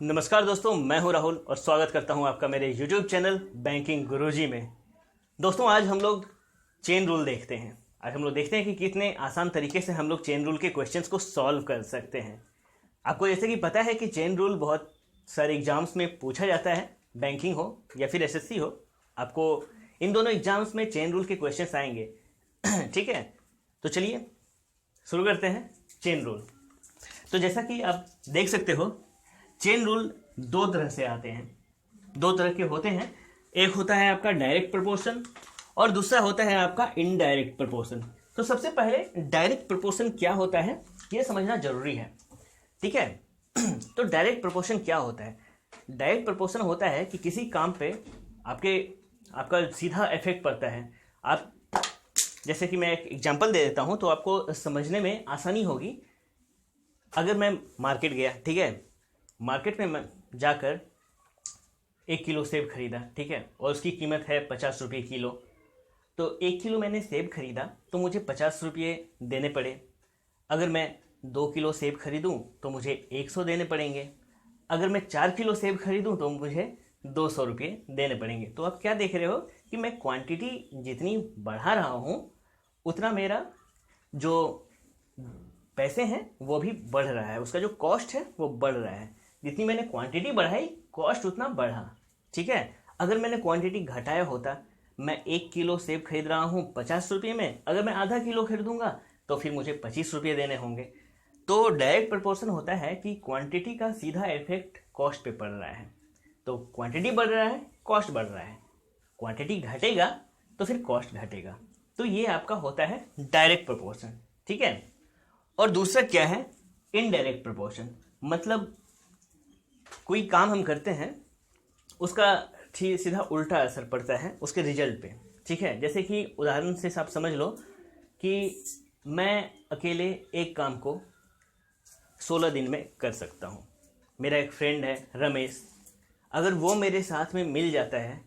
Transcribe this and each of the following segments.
नमस्कार दोस्तों, मैं हूं राहुल और स्वागत करता हूं आपका मेरे YouTube चैनल बैंकिंग गुरुजी में। दोस्तों, आज हम लोग चेन रूल देखते हैं। आज हम लोग देखते हैं कि कितने आसान तरीके से हम लोग चेन रूल के क्वेश्चंस को सॉल्व कर सकते हैं। आपको जैसे कि पता है कि चेन रूल बहुत सारे एग्जाम्स में पूछा जाता है, बैंकिंग हो या फिर SSC हो। आपको इन दोनों एग्जाम्स में चेन रूल के क्वेश्चंस आएंगे। ठीक है, तो चलिए शुरू करते हैं चेन रूल। तो जैसा कि आप देख सकते हो, चेन रूल दो तरह से आते हैं, दो तरह के होते हैं। एक होता है आपका डायरेक्ट प्रोपोर्शन और दूसरा होता है आपका इनडायरेक्ट प्रोपोर्शन। तो सबसे पहले डायरेक्ट प्रोपोर्शन क्या होता है ये समझना जरूरी है। ठीक है, तो डायरेक्ट प्रोपोर्शन क्या होता है? डायरेक्ट प्रोपोर्शन होता है कि किसी काम पे आपका सीधा इफेक्ट पड़ता है। आप जैसे कि मैं एक एग्जांपल दे देता हूं तो आपको समझने में आसानी होगी। अगर मैं मार्केट गया, ठीक है, मार्केट में मैं जाकर 1 किलो सेब खरीदा, ठीक है, और उसकी कीमत है 50 रुपये किलो। तो 1 किलो मैंने सेब खरीदा तो मुझे 50 रुपये देने पड़े। अगर मैं 2 किलो सेब खरीदूं तो मुझे 100 देने पड़ेंगे। अगर मैं 4 किलो सेब खरीदूं तो मुझे 200 रुपये देने पड़ेंगे। तो आप क्या देख रहे हो कि मैं क्वांटिटी जितनी बढ़ा रहा हूं उतना मेरा जो पैसे हैं वो भी बढ़ रहा है, उसका जो कॉस्ट है वो बढ़ रहा है। जितनी मैंने क्वांटिटी बढ़ाई कॉस्ट उतना बढ़ा। ठीक है, अगर मैंने क्वांटिटी घटाया होता, मैं 1 किलो सेब खरीद रहा हूँ 50 रुपये में, अगर मैं आधा किलो खरीदूंगा तो फिर मुझे 25 रुपये देने होंगे। तो डायरेक्ट प्रोपोर्शन होता है कि क्वांटिटी का सीधा इफेक्ट कॉस्ट पे पड़ रहा है। तो क्वांटिटी बढ़ रहा है, कॉस्ट बढ़ रहा है। क्वांटिटी घटेगा तो फिर कॉस्ट घटेगा। तो ये आपका होता है डायरेक्ट प्रोपोर्शन। ठीक है, और दूसरा क्या है? Indirect proportion. मतलब कोई काम हम करते हैं, उसका सीधा उल्टा असर पड़ता है उसके रिजल्ट पे। ठीक है, जैसे कि उदाहरण से आप समझ लो कि मैं अकेले एक काम को 16 दिन में कर सकता हूँ। मेरा एक फ्रेंड है रमेश, अगर वो मेरे साथ में मिल जाता है,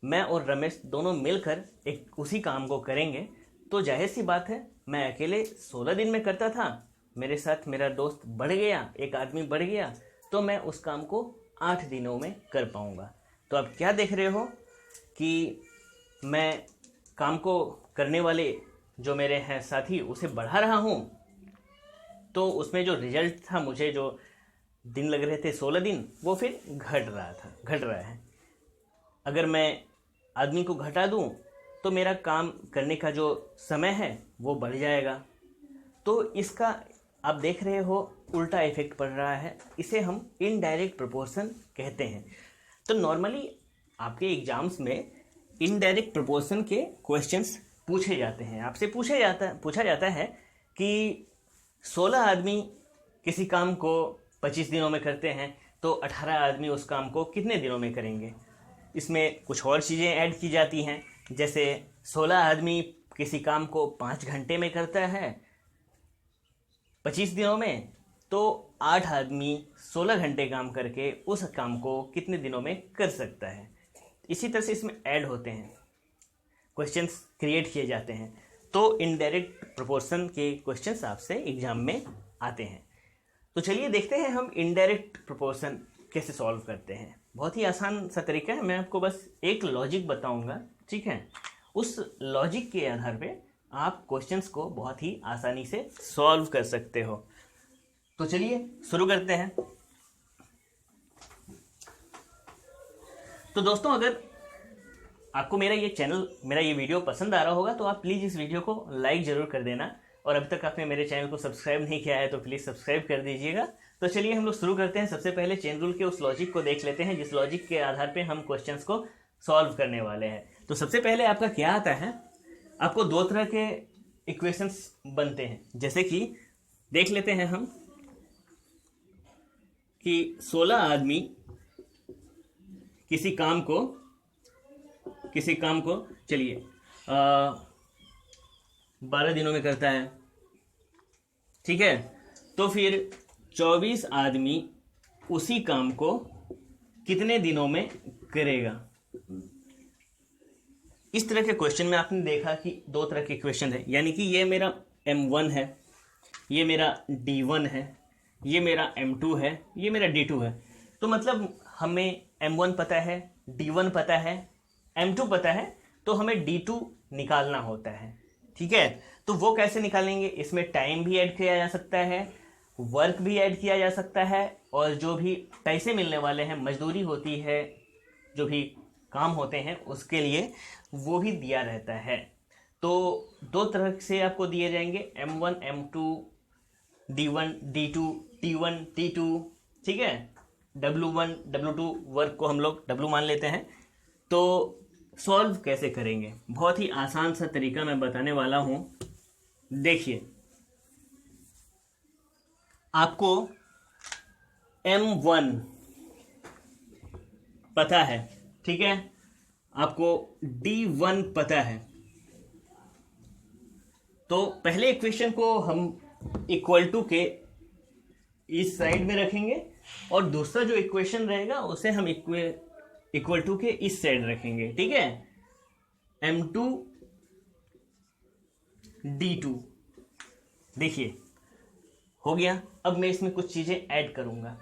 मैं और रमेश दोनों मिलकर एक उसी काम को करेंगे, तो जाहिर सी बात है मैं अकेले 16 दिन में करता था, मेरे साथ मेरा दोस्त बढ़ गया, एक आदमी बढ़ गया, तो मैं उस काम को 8 दिनों में कर पाऊंगा। तो आप क्या देख रहे हो कि मैं काम को करने वाले जो मेरे हैं साथी उसे बढ़ा रहा हूं, तो उसमें जो रिजल्ट था, मुझे जो दिन लग रहे थे 16 दिन, वो फिर घट रहा है। अगर मैं आदमी को घटा दूं तो मेरा काम करने का जो समय है वो बढ़ जाएगा। तो इसका आप देख रहे हो उल्टा इफेक्ट पड़ रहा है, इसे हम इनडायरेक्ट प्रोपोर्शन कहते हैं। तो नॉर्मली आपके एग्जाम्स में इनडायरेक्ट प्रोपोर्शन के क्वेश्चंस पूछे जाते हैं। आपसे पूछा जाता है कि 16 आदमी किसी काम को 25 दिनों में करते हैं, तो 18 आदमी उस काम को कितने दिनों में करेंगे। इसमें कुछ और चीज़ें ऐड की जाती हैं, जैसे 16 आदमी किसी काम को 5 घंटे में करता है 25 दिनों में, तो 8 आदमी 16 घंटे काम करके उस काम को कितने दिनों में कर सकता है। इसी तरह से इसमें ऐड होते हैं, क्वेश्चंस क्रिएट किए जाते हैं। तो इनडायरेक्ट प्रोपोर्शन के क्वेश्चंस आपसे एग्जाम में आते हैं। तो चलिए देखते हैं हम इनडायरेक्ट प्रोपोर्शन कैसे सॉल्व करते हैं। बहुत ही आसान सा तरीका है, मैं आपको बस एक लॉजिक बताऊंगा। ठीक है, उस लॉजिक के आधार पे आप क्वेश्चंस को बहुत ही आसानी से सॉल्व कर सकते हो। तो चलिए शुरू करते हैं। तो दोस्तों, अगर आपको मेरा ये वीडियो पसंद आ रहा होगा तो आप प्लीज़ इस वीडियो को लाइक ज़रूर कर देना, और अभी तक आपने मेरे चैनल को सब्सक्राइब नहीं किया है तो प्लीज़ सब्सक्राइब कर दीजिएगा। तो चलिए हम लोग शुरू करते हैं। सबसे पहले चेन रूल के उस लॉजिक को देख लेते हैं जिस लॉजिक के आधार पे हम क्वेश्चंस को सॉल्व करने वाले हैं। तो सबसे पहले आपका क्या आता है, आपको दो तरह के इक्वेशंस बनते हैं। जैसे कि देख लेते हैं हम कि 16 आदमी किसी काम को चलिए 12 दिनों में करता है। ठीक है, तो फिर 24 आदमी उसी काम को कितने दिनों में करेगा। इस तरह के क्वेश्चन में आपने देखा कि दो तरह के क्वेश्चन है, यानी कि ये मेरा M1 है, ये मेरा D1 है, ये मेरा M2 है, ये मेरा D2 है। तो मतलब हमें M1 पता है, D1 पता है, M2 पता है, तो हमें D2 निकालना होता है। ठीक है, तो वो कैसे निकालेंगे? इसमें टाइम भी ऐड किया जा सकता है, वर्क भी ऐड किया जा सकता है, और जो भी पैसे मिलने वाले हैं, मजदूरी होती है, जो भी काम होते हैं उसके लिए वो भी दिया रहता है। तो दो तरह से आपको दिए जाएंगे, M1 M2, D1 D2, T1 T2। ठीक है, W1 W2, वर्क को हम लोग W मान लेते हैं। तो सॉल्व कैसे करेंगे? बहुत ही आसान सा तरीका मैं बताने वाला हूं। देखिए, आपको M1 पता है, ठीक है, आपको D1 पता है, तो पहले इक्वेशन को हम इक्वल टू के इस साइड में रखेंगे, और दूसरा जो इक्वेशन रहेगा उसे हम इक्वल टू के इस साइड रखेंगे। ठीक है, M2 D2। देखिए हो गया। अब मैं इसमें कुछ चीजें ऐड करूंगा।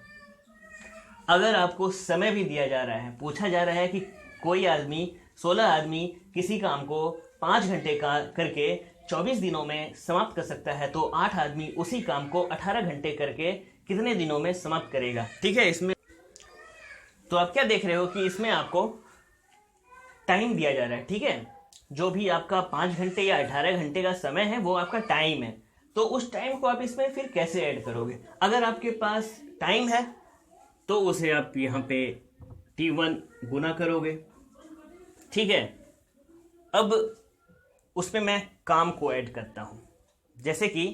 अगर आपको समय भी दिया जा रहा है, पूछा जा रहा है कि कोई आदमी 16 आदमी किसी काम को 5 घंटे का करके 24 दिनों में समाप्त कर सकता है, तो 8 आदमी उसी काम को 18 घंटे करके कितने दिनों में समाप्त करेगा? ठीक है, इसमें तो आप क्या देख रहे हो कि इसमें आपको टाइम दिया जा रहा है। ठीक है, जो भी आपका 5 घंटे या 18 घंटे का समय है वो आपका टाइम है। तो उस टाइम को आप इसमें फिर कैसे ऐड करोगे? अगर आपके पास टाइम है तो उसे आप यहाँ पे T1 गुना करोगे। ठीक है, अब उसमें मैं काम को ऐड करता हूँ। जैसे कि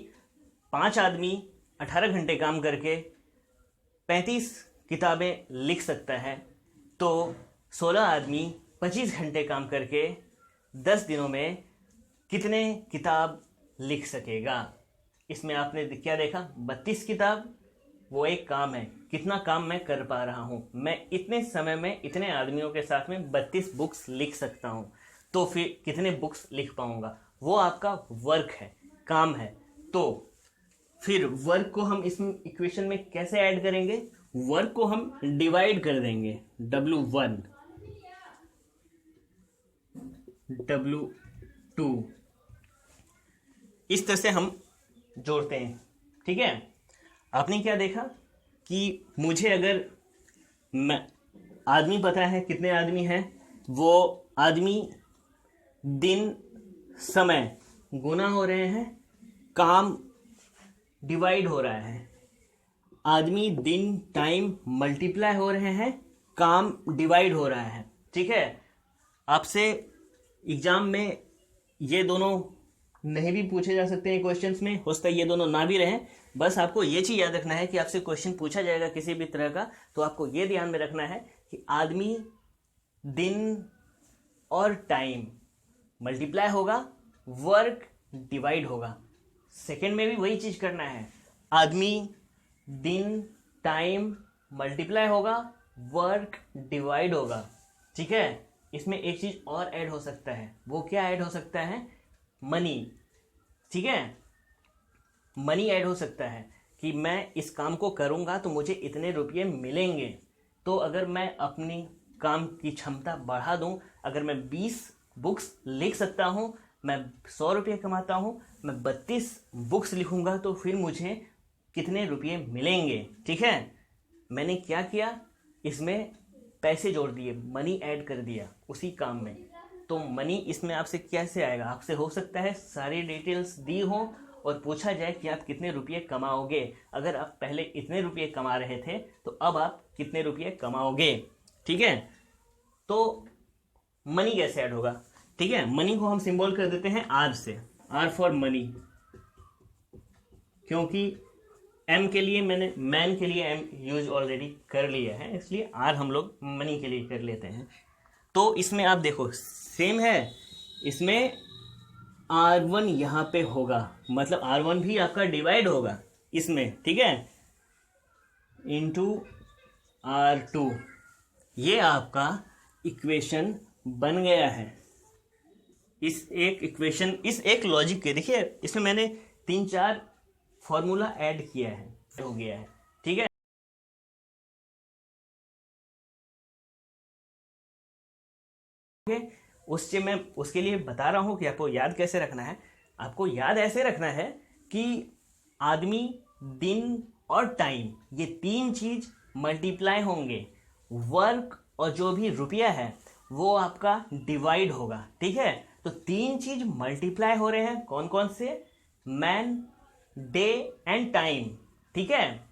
5 आदमी 18 घंटे काम करके 35 किताबें लिख सकता है, तो 16 आदमी 25 घंटे काम करके 10 दिनों में कितने किताब लिख सकेगा? इसमें आपने क्या देखा? 32 किताब, वो एक काम है। कितना काम मैं कर पा रहा हूँ? मैं इतने समय में इतने आदमियों के साथ में 32 बुक्स लिख सकता हूँ, तो फिर कितने बुक्स लिख पाऊंगा? वो आपका वर्क है, काम है। तो फिर वर्क को हम इस इक्वेशन में कैसे ऐड करेंगे? वर्क को हम डिवाइड कर देंगे, W1 W2, इस तरह से हम जोड़ते हैं। ठीक है, आपने क्या देखा कि मुझे अगर मैं आदमी पता है कितने आदमी हैं, वो आदमी दिन समय गुना हो रहे हैं, काम डिवाइड हो रहा है। आदमी दिन टाइम मल्टीप्लाई हो रहे हैं, काम डिवाइड हो रहा है। ठीक है, आपसे एग्जाम में ये दोनों नहीं भी पूछे जा सकते हैं क्वेश्चंस में, हो सकता है ये दोनों ना भी रहें। बस आपको ये चीज याद रखना है कि आपसे क्वेश्चन पूछा जाएगा किसी भी तरह का, तो आपको ये ध्यान में रखना है कि आदमी दिन और टाइम मल्टीप्लाई होगा, वर्क डिवाइड होगा। सेकंड में भी वही चीज करना है, आदमी दिन टाइम मल्टीप्लाई होगा, वर्क डिवाइड होगा। ठीक है, इसमें एक चीज और ऐड हो सकता है। वो क्या ऐड हो सकता है? मनी। ठीक है, मनी ऐड हो सकता है कि मैं इस काम को करूंगा तो मुझे इतने रुपये मिलेंगे। तो अगर मैं अपनी काम की क्षमता बढ़ा दूं, अगर मैं 20 बुक्स लिख सकता हूं, मैं 100 रुपये कमाता हूं, मैं 32 बुक्स लिखूंगा, तो फिर मुझे कितने रुपये मिलेंगे? ठीक है, मैंने क्या किया? इसमें पैसे जोड़ दिए, मनी ऐड कर दिया उसी काम में। तो मनी इसमें आपसे कैसे आएगा? आपसे हो सकता है सारी डिटेल्स दी हो और पूछा जाए कि आप कितने रुपये कमाओगे। अगर आप पहले इतने रुपये कमा रहे थे तो अब आप कितने रुपये कमाओगे? ठीक है, तो मनी कैसे ऐड होगा? ठीक है, मनी को हम सिंबल कर देते हैं R से, R फॉर मनी, क्योंकि M के लिए मैंने मैन के लिए M यूज ऑलरेडी कर लिया है, इसलिए R हम लोग मनी के लिए कर लेते हैं। तो इसमें आप देखो सेम है, इसमें R1 यहाँ पे होगा, मतलब R1 भी आपका डिवाइड होगा इसमें। ठीक है, इंटू R2, ये आपका इक्वेशन बन गया है। इस एक लॉजिक के देखिए, इसमें मैंने 3-4 फॉर्मूला ऐड किया है, हो गया है। ठीक है। मैं उसके लिए बता रहा हूँ कि आपको याद कैसे रखना है। आपको याद ऐसे रखना है कि आदमी, दिन और टाइम, ये तीन चीज मल्टीप्लाई होंगे, वर्क और जो भी रुपया है वो आपका डिवाइड होगा। ठीक है, तो तीन चीज मल्टीप्लाई हो रहे हैं, कौन कौन से? Man, day and time. ठीक है,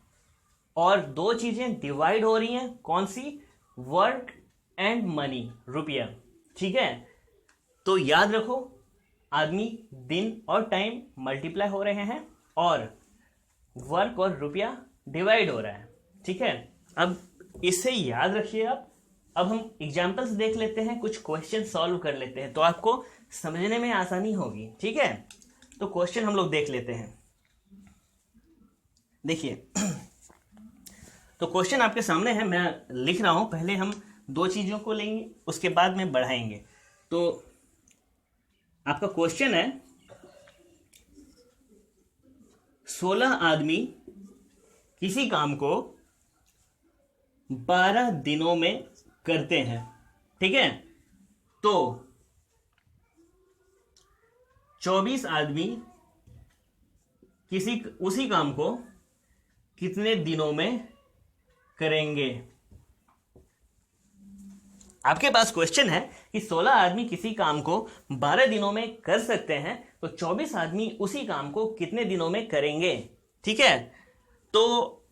और दो चीजें डिवाइड हो रही हैं, कौन सी? वर्क एंड मनी, रुपया। ठीक है, तो याद रखो, आदमी, दिन और टाइम मल्टीप्लाई हो रहे हैं और वर्क और रुपया डिवाइड हो रहा है। ठीक है, अब इसे याद रखिए आप। अब हम एग्जाम्पल्स देख लेते हैं, कुछ क्वेश्चन सॉल्व कर लेते हैं तो आपको समझने में आसानी होगी। ठीक है, तो क्वेश्चन हम लोग देख लेते हैं। देखिए, तो क्वेश्चन आपके सामने है, मैं लिख रहा हूं। पहले हम दो चीजों को लेंगे, उसके बाद में बढ़ाएंगे। तो आपका क्वेश्चन है, 16 आदमी किसी काम को 12 दिनों में करते हैं। ठीक है, तो 24 आदमी उसी काम को कितने दिनों में करेंगे? आपके पास क्वेश्चन है कि 16 आदमी किसी काम को 12 दिनों में कर सकते हैं, तो 24 आदमी उसी काम को कितने दिनों में करेंगे? ठीक है, तो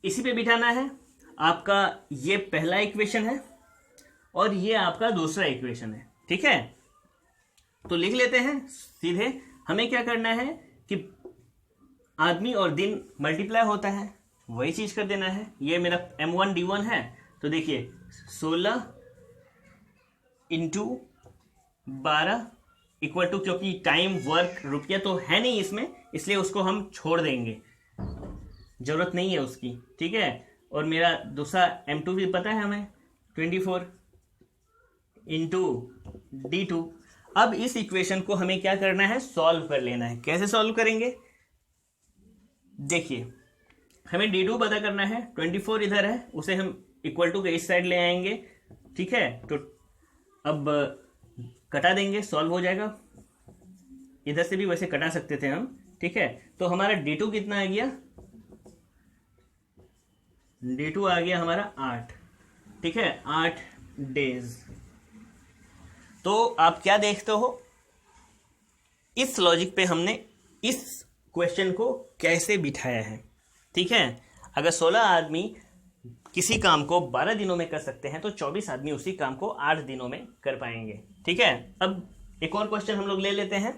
इसी पे बिठाना है। आपका ये पहला इक्वेशन है और ये आपका दूसरा इक्वेशन है। ठीक है, तो लिख लेते हैं सीधे। हमें क्या करना है कि आदमी और दिन मल्टीप्लाई होता है, वही चीज कर देना है। ये मेरा M1 D1 है, तो देखिए 16 इंटू 12 इक्वल टू, क्योंकि टाइम, वर्क, रुपया तो है नहीं इसमें, इसलिए उसको हम छोड़ देंगे, जरूरत नहीं है उसकी। ठीक है, और मेरा दूसरा M2 भी पता है हमें, 24 इंटू D2। अब इस इक्वेशन को हमें क्या करना है? सॉल्व कर लेना है। कैसे सॉल्व करेंगे? देखिए, हमें D2 पता करना है, 24 इधर है, उसे हम इक्वल टू के इस साइड ले आएंगे। ठीक है, तो अब कटा देंगे, सॉल्व हो जाएगा। इधर से भी वैसे कटा सकते थे हम। ठीक है, तो हमारा D2 कितना आ गया? D2 आ गया हमारा 8। ठीक है, 8 डेज। तो आप क्या देखते हो, इस लॉजिक पे हमने इस क्वेश्चन को कैसे बिठाया है। ठीक है, अगर 16 आदमी किसी काम को 12 दिनों में कर सकते हैं, तो 24 आदमी उसी काम को 8 दिनों में कर पाएंगे। ठीक है, अब एक और क्वेश्चन हम लोग ले लेते हैं।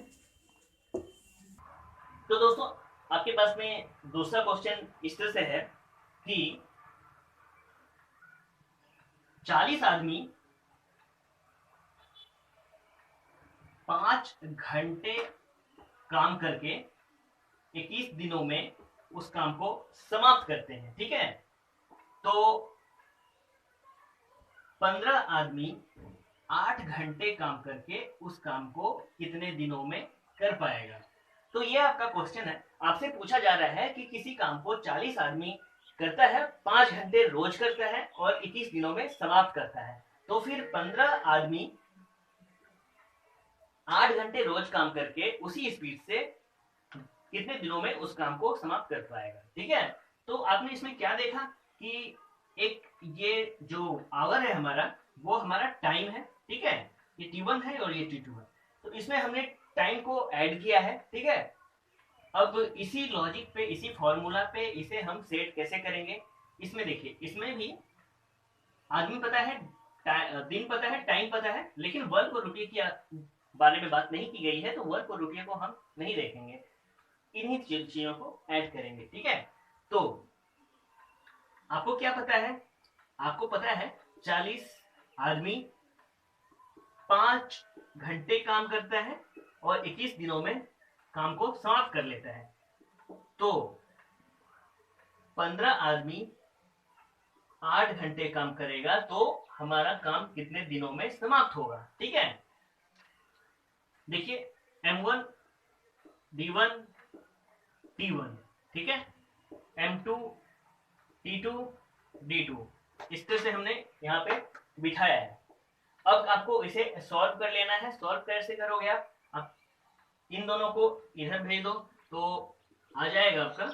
तो दोस्तों, आपके पास में दूसरा क्वेश्चन इस तरह से है कि 40 आदमी 5 घंटे काम करके 21 दिनों में उस काम को समाप्त करते हैं। ठीक है, तो 15 आदमी 8 घंटे काम करके उस काम को कितने दिनों में कर पाएगा? तो ये आपका क्वेश्चन है। आपसे पूछा जा रहा है कि किसी काम को 40 आदमी करता है, 5 घंटे रोज करता है और 21 दिनों में समाप्त करता है, तो फिर 15 आदमी 8 घंटे रोज काम करके उसी स्पीड से कितने दिनों में उस काम को समाप्त कर पाएगा? ठीक है, तो आपने इसमें क्या देखा कि एक ये जो आवर है हमारा, वो हमारा टाइम है। ठीक है, ये T1 है और ये T2 है, तो इसमें हमने टाइम को ऐड किया है। ठीक है, अब इसी लॉजिक पे, इसी फॉर्मूला पे इसे हम सेट कैसे करेंगे? इसमें देखिए, इसमें भी आदमी पता है, दिन पता है, टाइम पता है, लेकिन वर्क और रुपये की बारे में बात नहीं की गई है, तो वर्क और रुपये को हम नहीं देखेंगे, इन्हीं चीजों को ऐड करेंगे। ठीक है, तो आपको क्या पता है? आपको पता है 40 आदमी 5 घंटे काम करता है और 21 दिनों में काम को समाप्त कर लेता है, तो 15 आदमी 8 घंटे काम करेगा, तो हमारा काम कितने दिनों में समाप्त होगा? ठीक है, देखिए M1 D1 T1, ठीक है, M2 T2 D2, इस तरह से हमने यहाँ पे बिठाया है। अब आपको इसे सॉल्व कर लेना है। सॉल्व कैसे करोगे आप इन दोनों को इधर भेज दो तो आ जाएगा आपका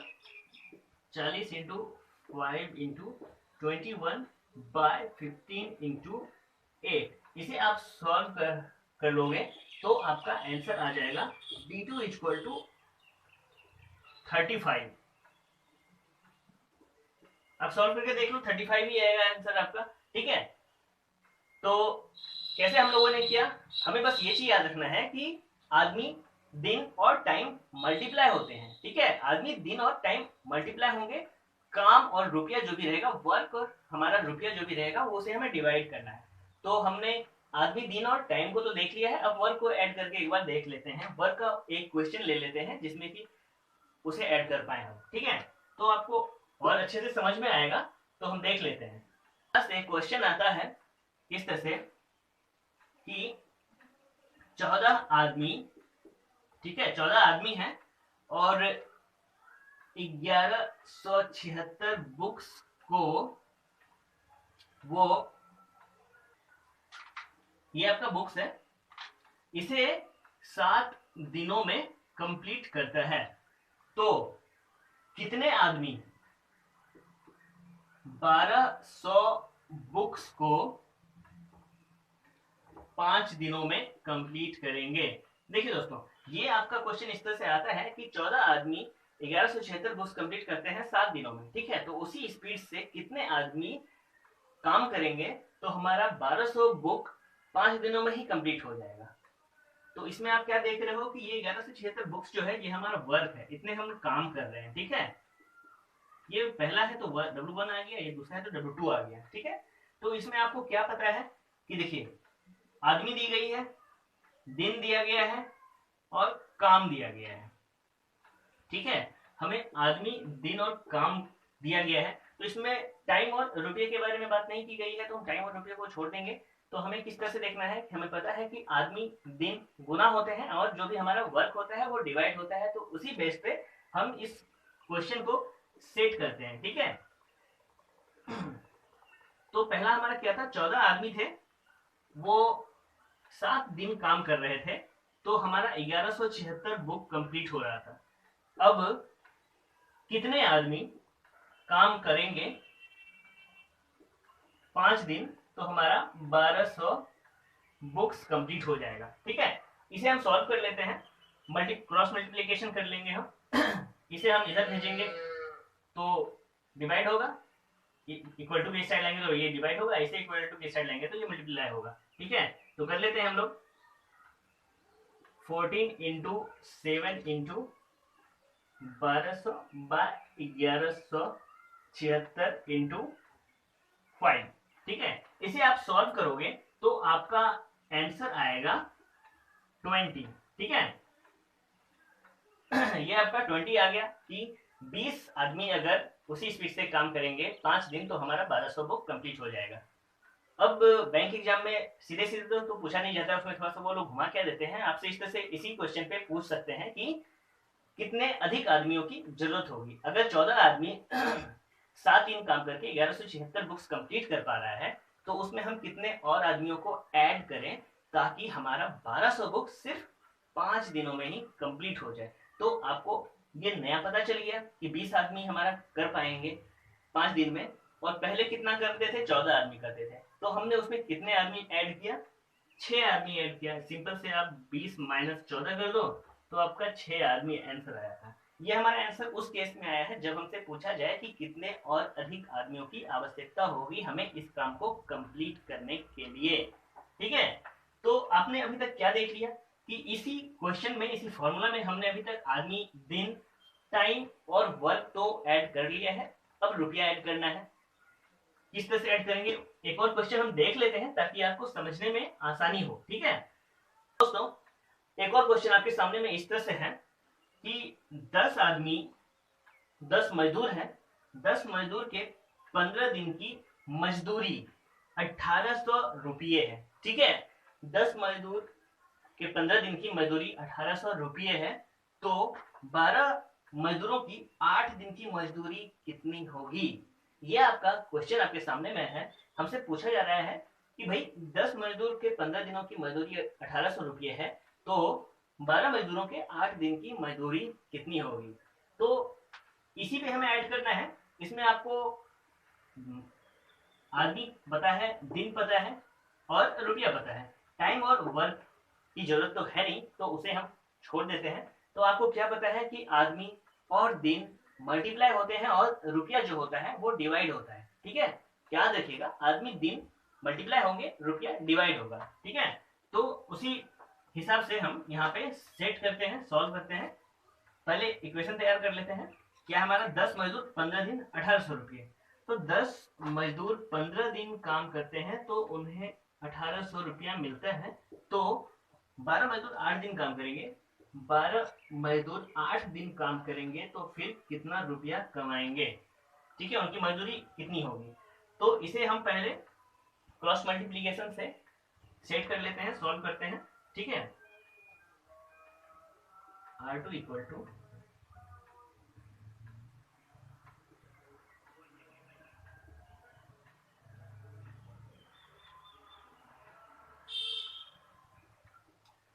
40 इंटू 5 इंटू 21/15 इंटू 8। इसे आप सॉल्व कर लोगे तो आपका आंसर आ जाएगा D2 इक्वल टू 35। आप सॉल्व करके देख लो 35 ही आएगा आंसर आपका। ठीक है, तो कैसे हम लोगों ने किया, हमें बस ये चीज याद रखना है कि आदमी दिन और टाइम मल्टीप्लाई होते हैं। ठीक है, आदमी दिन और टाइम मल्टीप्लाई होंगे, काम और रुपया जो भी रहेगा, वर्क और हमारा रुपया जो भी रहेगा वो उसे हमें डिवाइड करना है। तो हमने आदमी दिन और टाइम को तो देख लिया है, अब वर्क को ऐड करके एक बार देख लेते हैं। वर्क का एक क्वेश्चन ले लेते हैं जिसमें कि उसे ऐड कर पाए हम। ठीक है, तो आपको और अच्छे से समझ में आएगा, तो हम देख लेते हैं। बस एक क्वेश्चन आता है इस तरह से कि 14 आदमी, ठीक है 14 आदमी हैं और 1176 बुक्स को वो, ये आपका बुक्स है, इसे 7 दिनों में कंप्लीट करता है। तो कितने आदमी 1200 बुक्स को 5 दिनों में कंप्लीट करेंगे। देखिए दोस्तों, ये आपका क्वेश्चन इस तरह से आता है कि 14 आदमी 1176 बुक्स कंप्लीट करते हैं 7 दिनों में। ठीक है, तो उसी स्पीड से कितने आदमी काम करेंगे तो हमारा 1200 बुक 5 दिनों में ही कंप्लीट हो जाएगा। तो इसमें आप क्या देख रहे हो कि ये 1176 बुक्स जो है ये हमारा वर्क है, इतने हम काम कर रहे हैं। ठीक है, ये पहला है तो W1 आ गया, ये दूसरा है तो W2 आ गया। ठीक है, तो इसमें आपको क्या पता है कि देखिए आदमी दी गई है, दिन दिया गया है और काम दिया गया है। ठीक है, हमें आदमी, दिन और काम दिया गया है, तो इसमें टाइम और रुपये के बारे में बात नहीं की गई है, तो हम टाइम और रुपये को छोड़ देंगे। तो हमें किस तरह से देखना है, हमें पता है कि आदमी दिन गुना होते हैं और जो भी हमारा वर्क होता है वो डिवाइड होता है, तो उसी बेस पे हम इस क्वेश्चन को सेट करते हैं। ठीक है, तो पहला हमारा क्या था, 14 आदमी थे, वो 7 दिन काम कर रहे थे, तो हमारा 1176 बुक कंप्लीट हो रहा था। अब कितने आदमी काम करेंगे 5 दिन, तो हमारा 1200 बुक्स कंप्लीट हो जाएगा। ठीक है, इसे हम सॉल्व कर लेते हैं, क्रॉस मल्टीप्लीकेशन कर लेंगे हम इसे हम इधर भेजेंगे तो डिवाइड होगा, इक्वल टू के साइड लाएंगे तो ये डिवाइड होगा, ऐसे इक्वल टू के साइड लाएंगे तो ये मल्टीप्लाई होगा। ठीक है, तो कर लेते हैं हम लोग 14 इंटू 7 इंटू 1200 बाय 1176 इंटू 5। ठीक है, इसे आप सॉल्व करोगे तो आपका आंसर आएगा 20। ठीक है, ये आपका 20 आ गया कि 20 आदमी अगर उसी स्पीड से काम करेंगे 5 दिन तो हमारा 1200 बुक कंप्लीट हो जाएगा। अब बैंक एग्जाम में सीधे सीधे तो पूछा नहीं जाता, उसमें थोड़ा सा वो लोग घुमा क्या देते हैं, आपसे इस तरह से इसी क्वेश्चन पे पूछ सकते हैं कि कितने अधिक आदमियों की जरूरत होगी। अगर 14 आदमी 7 दिन काम करके 1176 बुक्स कंप्लीट कर पा रहा है, तो उसमें हम कितने और आदमियों को ऐड करें ताकि हमारा 1200 बुक सिर्फ 5 दिनों में ही कंप्लीट हो जाए। तो आपको ये नया पता चल गया कि 20 आदमी हमारा कर पाएंगे 5 दिन में, और पहले कितना करते थे, 14 आदमी करते थे, तो हमने उसमें कितने आदमी ऐड किया, 6 आदमी ऐड किया। सिंपल से आप 20 माइनस 14 कर दो तो आपका 6 आदमी आंसर आया था। ये हमारा आंसर उस केस में आया है जब हमसे पूछा जाए कि कितने और अधिक आदमियों की आवश्यकता होगी हमें इस काम को कंप्लीट करने के लिए। ठीक है, तो आपने अभी तक क्या देख लिया कि इसी क्वेश्चन में, इसी फॉर्मूला में हमने अभी तक आदमी, दिन, टाइम और वर्क तो ऐड कर लिया है, अब रुपया ऐड करना है। किस तरह से ऐड करेंगे, एक और क्वेश्चन हम देख लेते हैं ताकि आपको समझने में आसानी हो। ठीक है दोस्तों, एक और क्वेश्चन आपके सामने में इस तरह से है कि 10 आदमी, 10 मजदूर हैं, 10 मजदूर के 15 दिन की मजदूरी 1800 रुपये है। ठीक है, 10 मजदूर के 15 दिन की मजदूरी 1800 रुपये है, तो 12 मजदूरों की 8 दिन की मजदूरी कितनी होगी। ये आपका क्वेश्चन आपके सामने में है, हमसे पूछा जा रहा है कि भाई 10 मजदूर के 15 दिनों की मजदूरी 1800 रुपये है, तो 12 मजदूरों के 8 दिन की मजदूरी कितनी होगी। तो इसी पे हमें ऐड करना है। इसमें आपको आदमी पता है, दिन पता है और रुपया पता है। टाइम और वर्क की जरूरत तो है नहीं, तो उसे हम छोड़ देते हैं। तो आपको क्या पता है कि आदमी और दिन मल्टीप्लाई होते हैं और रुपया जो होता है वो डिवाइड होता है। ठीक है, याद रखिएगा, आदमी दिन मल्टीप्लाई होंगे, रुपया डिवाइड होगा। ठीक है, तो उसी हिसाब से हम यहाँ पे सेट करते हैं, सॉल्व करते हैं। पहले इक्वेशन तैयार कर लेते हैं। क्या हमारा 10 मजदूर 15 दिन 1800 रुपये, तो 10 मजदूर 15 दिन काम करते हैं तो उन्हें 1800 रुपया मिलता है। तो 12 मजदूर 8 दिन काम करेंगे, 12 मजदूर 8 दिन काम करेंगे तो फिर कितना रुपया कमाएंगे। ठीक है, उनकी मजदूरी कितनी होगी। तो इसे हम पहले क्रॉस मल्टीप्लीकेशन से सेट कर लेते हैं, सॉल्व करते हैं। ठीक है, R2 इक्वल टू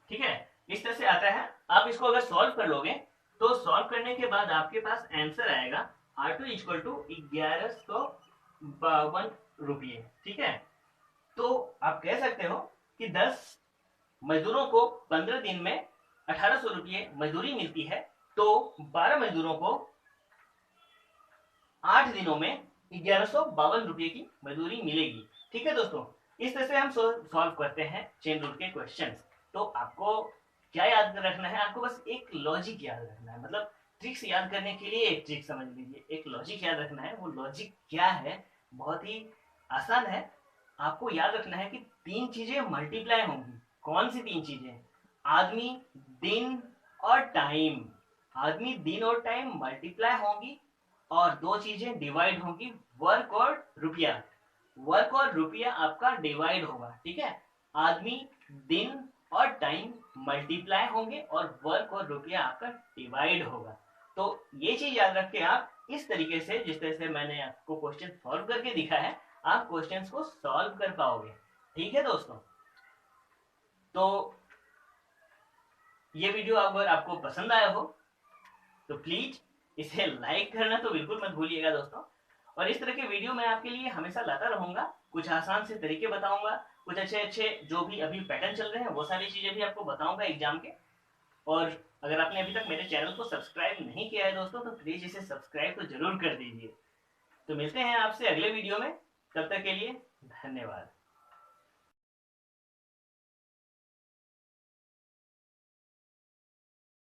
ठीक है, इस तरह से आता है। आप इसको अगर सॉल्व कर लोगे तो सॉल्व करने के बाद आपके पास आंसर आएगा R2 इक्वल टू 1152 रुपये। ठीक है, तो आप कह सकते हो कि 10 मजदूरों को 15 दिन में 1800 रुपये मजदूरी मिलती है, तो 12 मजदूरों को 8 दिनों में 1152 रुपये की मजदूरी मिलेगी। ठीक है दोस्तों, इस तरह से हम सॉल्व करते हैं चेन रूल के क्वेश्चंस। तो आपको क्या याद रखना है, आपको बस एक लॉजिक याद रखना है। मतलब ट्रिक्स याद करने के लिए एक ट्रिक समझ लीजिए, एक लॉजिक याद रखना है। वो लॉजिक क्या है, बहुत ही आसान है। आपको याद रखना है कि 3 चीजें मल्टीप्लाई होंगी। कौन सी 3 चीजें? आदमी, दिन और टाइम। आदमी, दिन और टाइम मल्टीप्लाई होंगी और 2 चीजें डिवाइड होंगी, वर्क और रुपया। वर्क और रुपया आपका डिवाइड होगा। ठीक है, आदमी, दिन और टाइम मल्टीप्लाई होंगे और वर्क और रुपया आपका डिवाइड होगा। तो ये चीज याद रख के आप इस तरीके से, जिस तरह से मैंने आपको क्वेश्चन सॉल्व करके दिखा है, आप क्वेश्चंस को सॉल्व कर पाओगे। ठीक है दोस्तों, तो ये वीडियो अगर आपको पसंद आया हो तो प्लीज इसे लाइक करना तो बिल्कुल मत भूलिएगा दोस्तों। और इस तरह के वीडियो मैं आपके लिए हमेशा लाता रहूंगा। कुछ आसान से तरीके बताऊंगा, कुछ अच्छे अच्छे जो भी अभी पैटर्न चल रहे हैं वो सारी चीजें भी आपको बताऊंगा एग्जाम के। और अगर आपने अभी तक मेरे चैनल को सब्सक्राइब नहीं किया है दोस्तों, तो प्लीज इसे सब्सक्राइब तो जरूर कर दीजिए। तो मिलते हैं आपसे अगले वीडियो में, तब तक के लिए धन्यवाद।